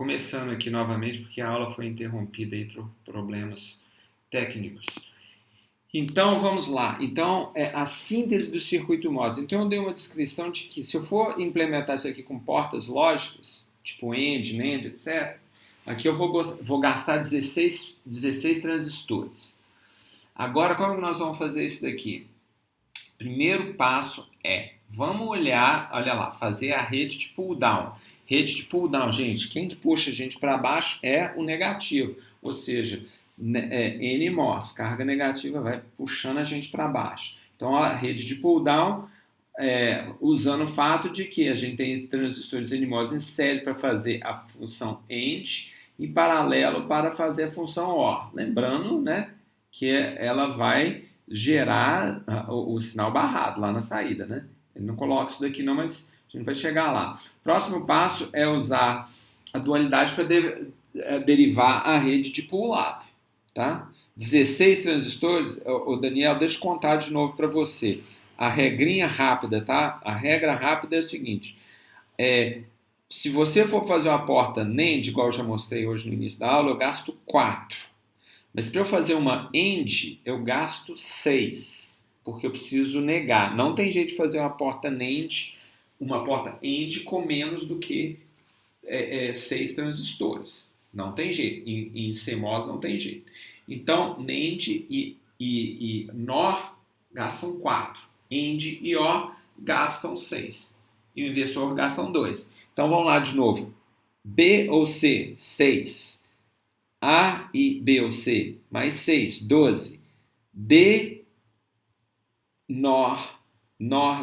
começando aqui novamente, porque a aula foi interrompida aí por problemas técnicos. Então, vamos lá. Então, é a síntese do circuito MOS. Então, eu dei uma descrição de que se eu for implementar isso aqui com portas lógicas, tipo AND, NAND, etc., aqui eu vou gastar 16 transistores. Agora, como que nós vamos fazer isso daqui? Primeiro passo é, vamos olhar, olha lá, fazer a rede de pull down. Rede de pull down, gente, quem puxa a gente para baixo é o negativo, ou seja, NMOS, carga negativa, vai puxando a gente para baixo. Então, a rede de pull down, usando o fato de que a gente tem transistores NMOS em série para fazer a função AND e paralelo para fazer a função OR. Lembrando, né, que ela vai gerar o sinal barrado lá na saída, né? Ele não coloca isso daqui não, mas a gente vai chegar lá. Próximo passo é usar a dualidade para derivar a rede de pull-up, tá? 16 transistores, o Daniel, deixa eu contar de novo para você. A regrinha rápida, tá? A regra rápida é a seguinte, se você for fazer uma porta NAND, igual eu já mostrei hoje no início da aula, eu gasto 4. Mas para eu fazer uma AND, eu gasto 6, porque eu preciso negar. Não tem jeito de fazer uma porta NAND, uma porta AND com menos do que 6 transistores. Não tem jeito. Em CMOS não tem jeito. Então, NAND e NOR gastam 4. AND e OR gastam 6. E o inversor gastam 2. Então, vamos lá de novo. B ou C, 6. A e B ou C, mais 6, 12. D, NOR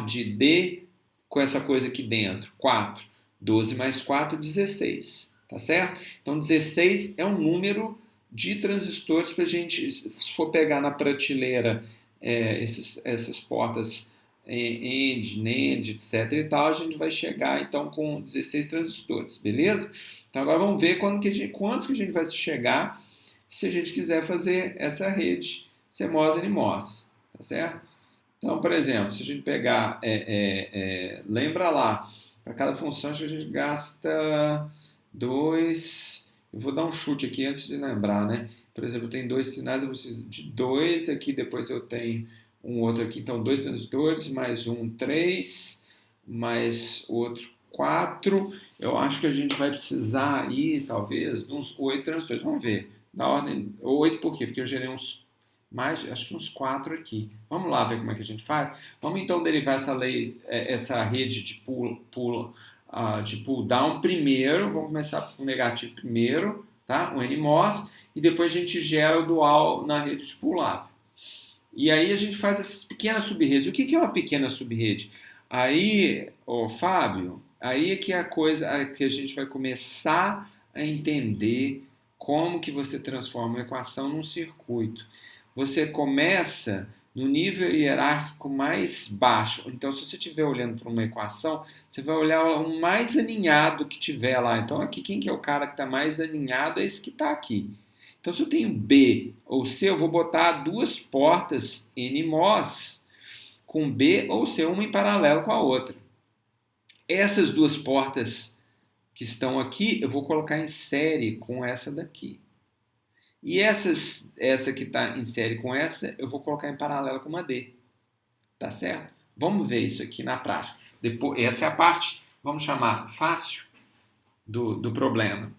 de D, com essa coisa aqui dentro, 4. 12 mais 4, 16. Tá certo? Então, 16 é um número de transistores para a gente, se for pegar na prateleira essas portas AND, NAND, etc. e tal, a gente vai chegar, então, com 16 transistores, beleza? Então, agora vamos ver quantos que a gente vai chegar se a gente quiser fazer essa rede CMOS e NMOS, tá certo? Então, por exemplo, se a gente pegar, lembra lá, para cada função a gente gasta 2, eu vou dar um chute aqui antes de lembrar, né? Por exemplo, eu tenho 2 sinais, eu preciso de 2, aqui depois eu tenho um outro aqui, então 2 transistores, mais um 3, mais outro 4, eu acho que a gente vai precisar aí, talvez, de uns 8 transistores, vamos ver, na ordem, 8 por quê? Porque eu gerei acho que uns 4 aqui. Vamos lá ver como é que a gente faz? Vamos então derivar essa rede de pull down primeiro, vamos começar com o negativo primeiro, tá? O NMOS, e depois a gente gera o dual na rede de pull up. E aí a gente faz essas pequenas sub-redes. O que é uma pequena sub-rede? Aí, Fábio, aí é que é a coisa que a gente vai começar a entender como que você transforma uma equação num circuito. Você começa no nível hierárquico mais baixo. Então, se você estiver olhando para uma equação, você vai olhar o mais aninhado que tiver lá. Então, aqui, quem que é o cara que está mais aninhado é esse que está aqui. Então, se eu tenho B ou C, eu vou botar 2 portas NMOS com B ou C, uma em paralelo com a outra. Essas 2 portas que estão aqui, eu vou colocar em série com essa daqui. E essa que está em série com essa, eu vou colocar em paralelo com uma D. Tá certo? Vamos ver isso aqui na prática. Depois, essa é a parte, vamos chamar, fácil do problema.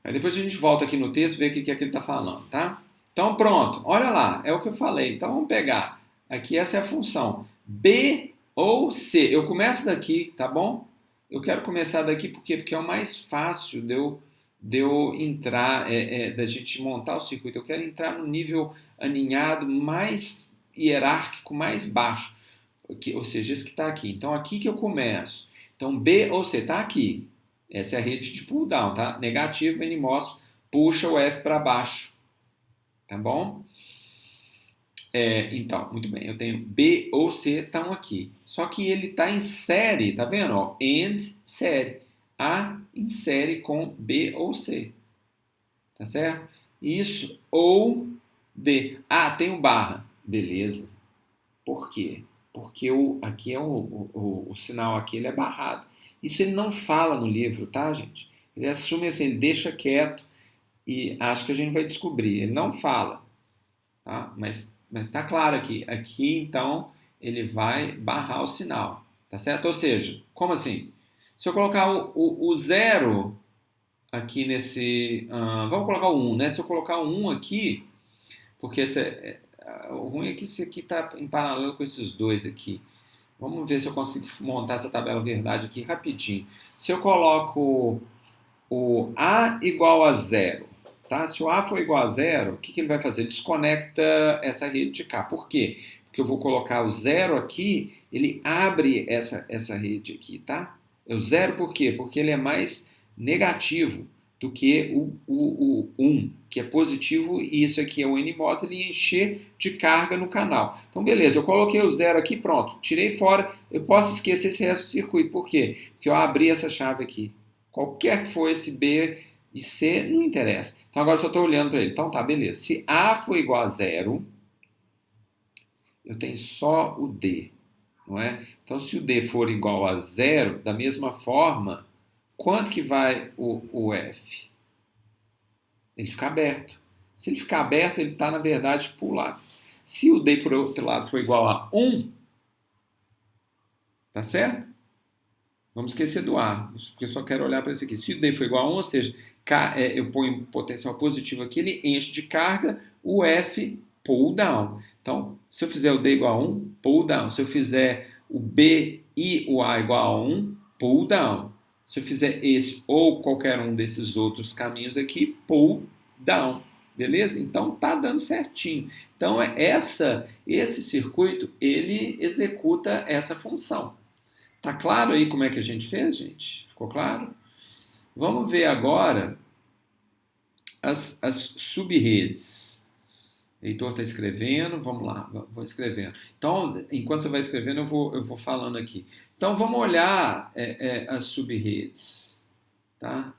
Aí depois a gente volta aqui no texto e vê o que é que ele está falando, tá? Então pronto, olha lá, é o que eu falei. Então vamos pegar, aqui essa é a função, B ou C. Eu começo daqui, tá bom? Eu quero começar daqui por quê? Porque é o mais fácil de eu entrar, da gente montar o circuito. Eu quero entrar no nível aninhado mais hierárquico, mais baixo. Ou seja, esse que está aqui. Então aqui que eu começo. Então B ou C está aqui. Essa é a rede de pull down, tá? Negativo, NMOS, puxa o F para baixo. Tá bom? Então, muito bem. Eu tenho B ou C estão aqui. Só que ele está em série, tá vendo? Ó, AND série. A em série com B ou C. Tá certo? Isso ou D. Ah, tem um barra. Beleza. Por quê? Porque aqui é o sinal aqui ele é barrado. Isso ele não fala no livro, tá, gente? Ele assume assim, ele deixa quieto e acha que a gente vai descobrir. Ele não fala, tá? Mas está claro aqui. Aqui, então, ele vai barrar o sinal, tá certo? Ou seja, como assim? Se eu colocar o zero aqui nesse... vamos colocar o 1, né? Se eu colocar o 1 aqui, porque o ruim é que esse aqui está em paralelo com esses dois aqui. Vamos ver se eu consigo montar essa tabela verdade aqui rapidinho. Se eu coloco o A igual a zero, tá? Se o A for igual a zero, o que ele vai fazer? Ele desconecta essa rede de cá. Por quê? Porque eu vou colocar o zero aqui, ele abre essa rede aqui, tá? O zero por quê? Porque ele é mais negativo do que o 1, que é positivo, e isso aqui é o NMOS, ele ia encher de carga no canal. Então, beleza, eu coloquei o zero aqui, pronto, tirei fora, eu posso esquecer esse resto do circuito. Por quê? Porque eu abri essa chave aqui. Qualquer que for esse B e C, não interessa. Então, agora eu só estou olhando para ele. Então, tá, beleza. Se A for igual a zero, eu tenho só o D, não é? Então, se o D for igual a zero, da mesma forma, quanto que vai o F? Ele fica aberto. Se ele ficar aberto, ele está, na verdade, para o lado. Se o D, por outro lado, for igual a 1, tá certo? Vamos esquecer do A, porque eu só quero olhar para isso aqui. Se o D for igual a 1, ou seja, eu ponho potencial positivo aqui, ele enche de carga, o F pull down. Então, se eu fizer o D igual a 1, pull down. Se eu fizer o B e o A igual a 1, pull down. Se eu fizer esse ou qualquer um desses outros caminhos aqui, pull down. Beleza? Então, tá dando certinho. Então, esse circuito, ele executa essa função. Tá claro aí como é que a gente fez, gente? Ficou claro? Vamos ver agora as sub-redes. O Heitor está escrevendo, vamos lá, vou escrevendo. Então, enquanto você vai escrevendo, eu vou falando aqui. Então, vamos olhar as sub-redes. Tá?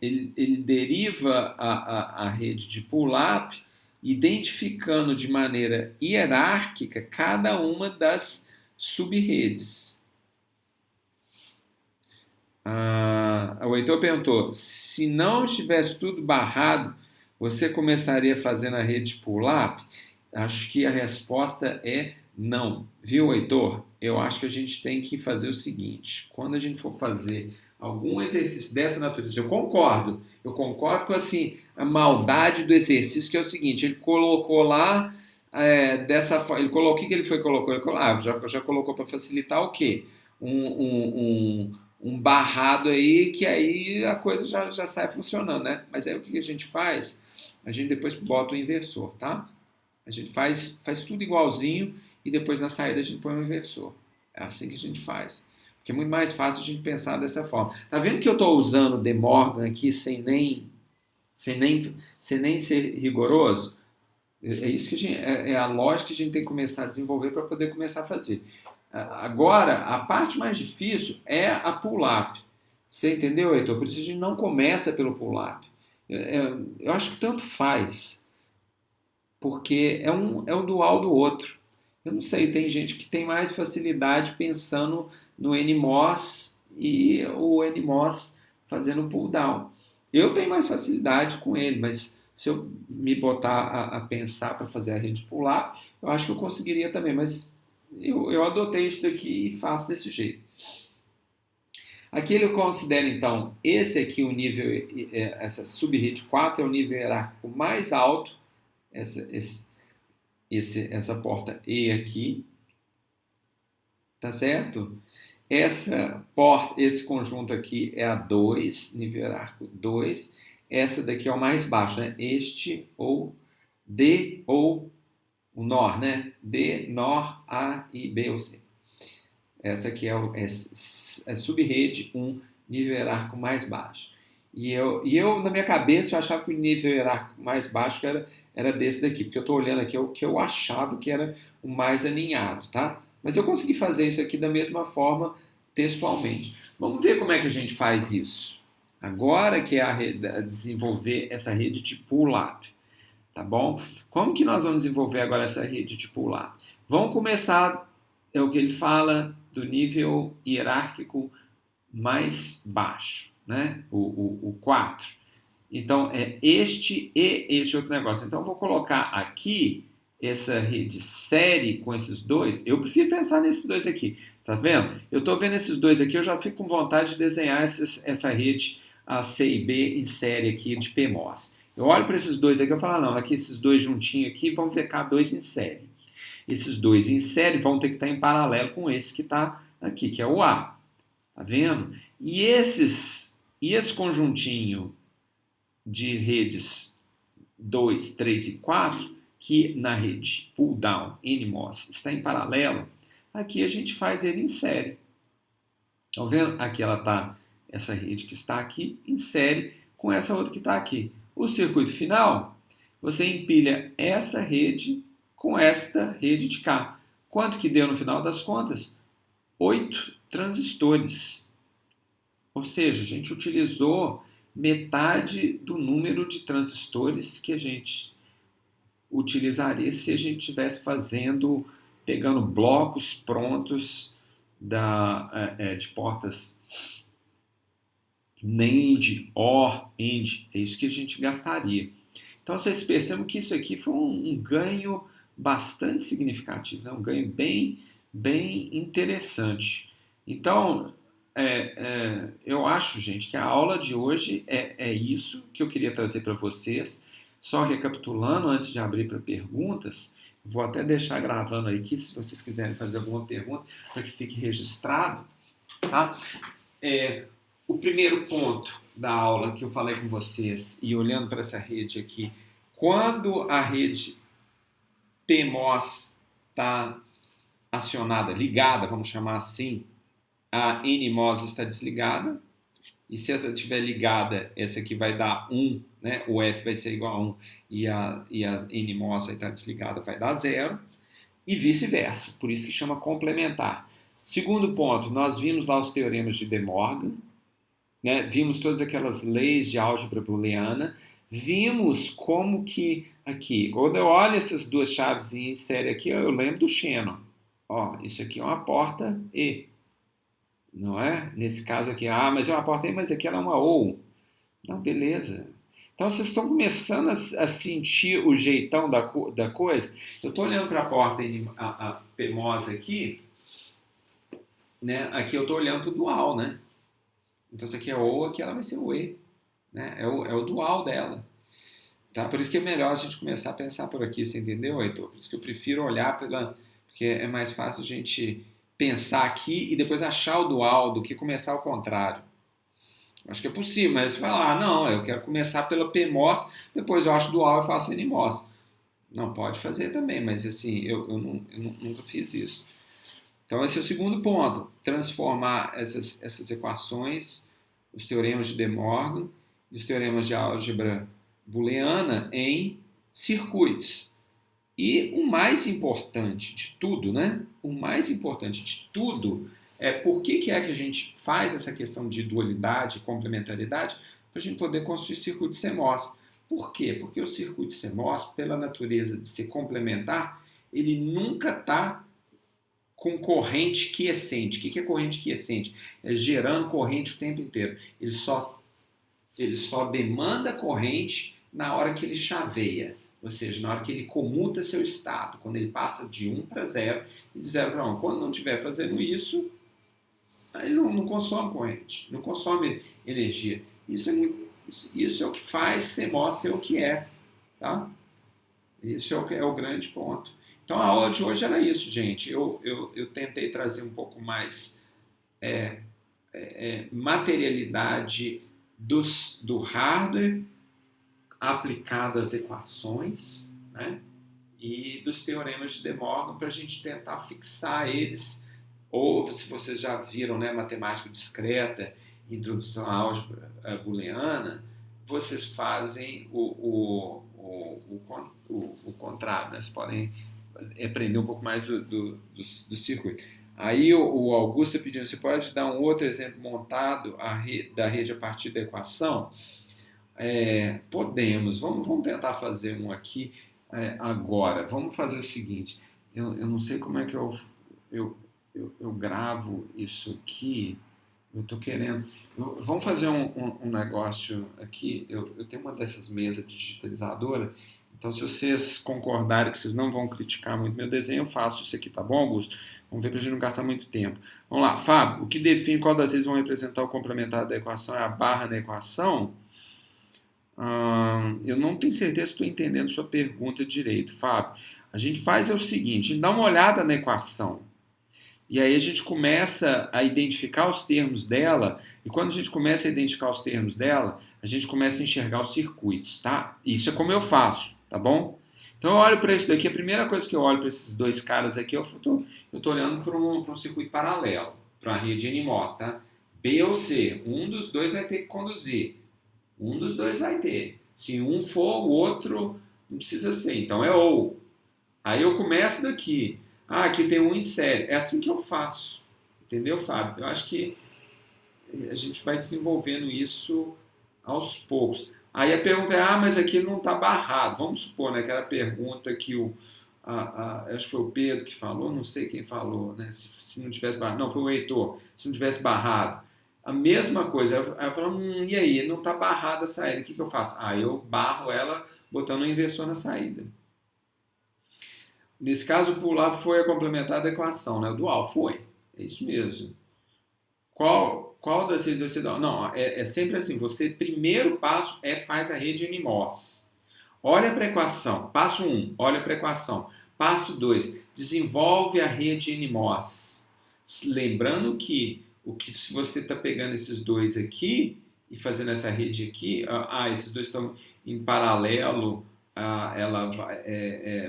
Ele deriva a rede de pull-up, identificando de maneira hierárquica cada uma das sub-redes. O Heitor perguntou, se não estivesse tudo barrado, você começaria fazendo a rede pull-up? Acho que a resposta é não. Viu, Heitor? Eu acho que a gente tem que fazer o seguinte, quando a gente for fazer algum exercício dessa natureza, eu concordo com assim, a maldade do exercício, que é o seguinte, ele colocou lá, dessa forma, ele colocou, o que ele foi colocou? Ele colocou, já colocou para facilitar o quê? Um barrado aí, que aí a coisa já sai funcionando, né? Mas aí o que a gente faz? A gente depois bota o inversor, tá? A gente faz tudo igualzinho e depois na saída a gente põe o inversor. É assim que a gente faz. Porque é muito mais fácil a gente pensar dessa forma. Tá vendo que eu estou usando o De Morgan aqui sem nem ser rigoroso? É isso que é a lógica que a gente tem que começar a desenvolver para poder começar a fazer. Agora, a parte mais difícil é a pull-up. Você entendeu, Heitor? Por isso a gente não começa pelo pull-up. Eu acho que tanto faz, porque é um dual do outro. Eu não sei, tem gente que tem mais facilidade pensando no NMOS e o NMOS fazendo pull-down. Eu tenho mais facilidade com ele, mas se eu me botar a pensar para fazer a rede pull-up, eu acho que eu conseguiria também, mas eu adotei isso daqui e faço desse jeito. Aqui ele considera, então, esse aqui o nível, essa sub-rede 4 é o nível hierárquico mais alto, essa porta E aqui, tá certo? Esse conjunto aqui é a 2, nível hierárquico 2, essa daqui é o mais baixo, né? Este ou D ou o NOR, né? D, NOR, A e B ou C. Essa aqui é sub-rede 1, nível hierárquico mais baixo. E eu, na minha cabeça, eu achava que o nível hierárquico mais baixo era desse daqui, porque eu estou olhando aqui o que eu achava que era o mais alinhado, tá? Mas eu consegui fazer isso aqui da mesma forma, textualmente. Vamos ver como é que a gente faz isso. Agora que é desenvolver essa rede de pull-up. Tá bom? Como que nós vamos desenvolver agora essa rede de pull-up? Vamos começar, é o que ele fala, do nível hierárquico mais baixo. né? O 4. Então, é este e este outro negócio. Então, eu vou colocar aqui essa rede série com esses dois. Eu prefiro pensar nesses dois aqui. Tá vendo? Eu estou vendo esses dois aqui, eu já fico com vontade de desenhar essa rede a C e B em série aqui de PMOS. Eu olho para esses dois aqui e falo, não, aqui esses dois juntinhos aqui vão ficar dois em série. Esses dois em série vão ter que estar em paralelo com esse que está aqui, que é o A. Tá vendo? E esse conjuntinho de redes 2, 3 e 4, que na rede pull down NMOS está em paralelo, aqui a gente faz ele em série. Estão vendo? Aqui ela está, essa rede que está aqui, em série com essa outra que está aqui. O circuito final, você empilha essa rede com esta rede de cá. Quanto que deu no final das contas? 8 transistores. Ou seja, a gente utilizou metade do número de transistores que a gente utilizaria se a gente estivesse pegando blocos prontos de portas NAND, OR, AND. É isso que a gente gastaria. Então, vocês percebem que isso aqui foi um ganho bastante significativo, né? Um ganho bem, bem interessante. Então, eu acho, gente, que a aula de hoje é isso que eu queria trazer para vocês. Só recapitulando, antes de abrir para perguntas, vou até deixar gravando aqui, se vocês quiserem fazer alguma pergunta, para que fique registrado. Tá? O primeiro ponto da aula que eu falei com vocês, e olhando para essa rede aqui, quando a rede PMOS está acionada, ligada, vamos chamar assim, a NMOS está desligada, e se essa estiver ligada, essa aqui vai dar 1, né? O F vai ser igual a 1 e a NMOS vai estar desligada, vai dar 0, e vice-versa, por isso que chama complementar. Segundo ponto, nós vimos lá os teoremas de De Morgan, né? Vimos todas aquelas leis de álgebra booleana, vimos como que aqui, quando eu olho essas duas chaves em série aqui, eu lembro do Shannon. Ó, isso aqui é uma porta E. Não é? Nesse caso aqui, mas é uma porta E, mas aqui ela é uma OU. Não, beleza. Então vocês estão começando a sentir o jeitão da coisa. Eu estou olhando para a porta a PMOS aqui, né? Aqui eu estou olhando para o dual, né? Então isso aqui é OU, aqui ela vai ser o E. Né? É o dual dela. Tá? Por isso que é melhor a gente começar a pensar por aqui, você entendeu, Heitor? Por isso que eu prefiro olhar porque é mais fácil a gente pensar aqui e depois achar o dual do que começar ao contrário. Acho que é possível, mas você fala, não, eu quero começar pela PMOS, depois eu acho dual e faço NMOS. Não, pode fazer também, mas assim, eu nunca fiz isso. Então esse é o segundo ponto, transformar essas equações, os teoremas de De Morgan e os teoremas de álgebra booleana em circuitos. E o mais importante de tudo, né? O mais importante de tudo é por que é que a gente faz essa questão de dualidade e complementaridade para a gente poder construir circuitos CMOS. Por quê? Porque o circuito CMOS, pela natureza de ser complementar, ele nunca está com corrente quiescente. O que é corrente quiescente? É gerando corrente o tempo inteiro. Ele só demanda corrente na hora que ele chaveia. Ou seja, na hora que ele comuta seu estado, quando ele passa de 1 para 0 e de 0 para 1. Quando não estiver fazendo isso, ele não consome corrente, não consome energia. Isso é o que faz CMOS ser o que é. Tá? Isso é o grande ponto. Então a aula de hoje era isso, gente. Eu tentei trazer um pouco mais materialidade do hardware aplicado às equações, né? E dos teoremas de De Morgan para a gente tentar fixar eles, ou se vocês já viram, né, matemática discreta, introdução à álgebra booleana, vocês fazem o contrário, né? Vocês podem aprender um pouco mais do circuito. Aí o Augusto pedindo, você pode dar um outro exemplo montado da rede a partir da equação? Podemos, vamos tentar fazer um aqui agora. Vamos fazer o seguinte, eu não sei como é que eu gravo isso aqui, Eu estou querendo. Vamos fazer um negócio aqui. Eu tenho uma dessas mesas digitalizadora. Então, se vocês concordarem que vocês não vão criticar muito meu desenho, eu faço isso aqui, tá bom, Augusto? Vamos ver para a gente não gastar muito tempo. Vamos lá, Fábio. O que define qual das vezes vão representar o complementar da equação é a barra da equação? Eu não tenho certeza se estou entendendo sua pergunta direito, Fábio. A gente faz é o seguinte: a gente dá uma olhada na equação. E aí a gente começa a identificar os termos dela, e quando a gente começa a identificar os termos dela, a gente começa a enxergar os circuitos, tá? Isso é como eu faço, tá bom? Então eu olho para isso daqui, a primeira coisa que eu olho para esses dois caras aqui, eu tô olhando para um circuito paralelo, para a rede NMOS, tá? B ou C, um dos dois vai ter que conduzir, um dos dois vai ter. Se um for, o outro não precisa ser, então é ou. Aí eu começo daqui. Ah, aqui tem um em série. É assim que eu faço. Entendeu, Fábio? Eu acho que a gente vai desenvolvendo isso aos poucos. Aí a pergunta é, mas aqui ele não está barrado. Vamos supor, né, que era a pergunta que acho que foi o Pedro que falou, não sei quem falou, né, se não tivesse barrado. Não, foi o Heitor. Se não tivesse barrado. A mesma coisa. Aí eu falo, e aí? Ele não está barrado a saída. O que eu faço? Eu barro ela botando um inversor na saída. Nesse caso, o pull-up foi a complementar da equação, né? O dual foi. É isso mesmo. Qual das redes você dá? Não, é sempre assim. Você, primeiro passo faz a rede NMOS. Olha para a equação. Passo 1, olha para a equação. Passo 2, desenvolve a rede NMOS. Lembrando que se você está pegando esses dois aqui e fazendo essa rede aqui, esses dois estão em paralelo, ela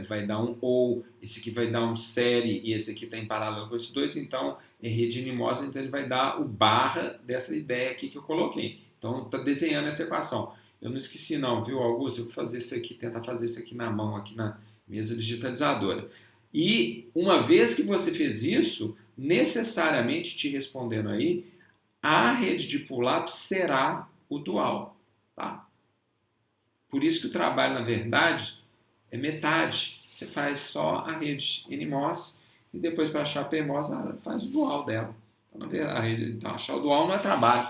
vai dar um ou, esse aqui vai dar um série e esse aqui está em paralelo com esses dois, então é rede NMOS, então ele vai dar o barra dessa ideia aqui que eu coloquei. Então está desenhando essa equação. Eu não esqueci não, viu, Augusto? Eu vou fazer isso aqui, tentar fazer isso aqui na mão, aqui na mesa digitalizadora. E uma vez que você fez isso, necessariamente te respondendo aí, a rede de pull-up será o dual, tá? Por isso que o trabalho, na verdade, é metade. Você faz só a rede NMOS e depois para achar a PMOS, faz o dual dela. Então, achar o dual não é trabalho.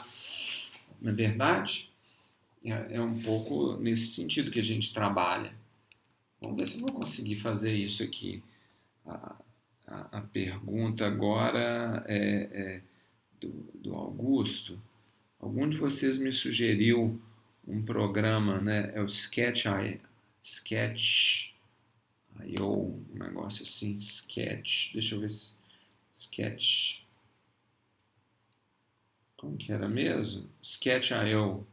Na verdade, é um pouco nesse sentido que a gente trabalha. Vamos ver se eu vou conseguir fazer isso aqui. A pergunta agora é do Augusto. Algum de vocês me sugeriu um programa, né? É o Sketch.io, um negócio assim, Sketch. Deixa eu ver se Sketch. Como que era mesmo? Sketch.io.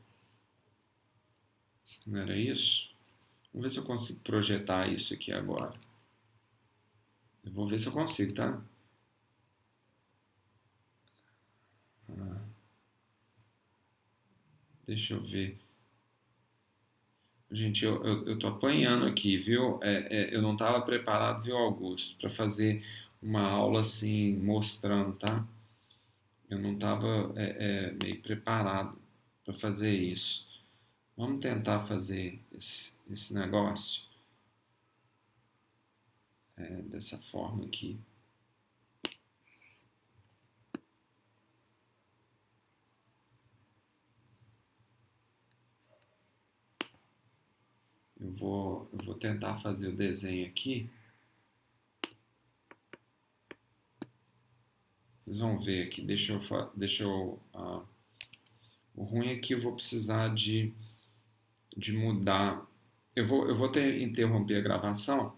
Não era isso? Vamos ver se eu consigo projetar isso aqui agora. Eu vou ver se eu consigo, tá? Deixa eu ver. Gente, eu tô apanhando aqui, viu? Eu não estava preparado, viu, Augusto, para fazer uma aula assim, mostrando, tá? Eu não estava meio preparado para fazer isso. Vamos tentar fazer esse negócio dessa forma aqui. Eu vou tentar fazer o desenho aqui. Vocês vão ver aqui. O ruim é que eu vou precisar de mudar. Eu vou interromper a gravação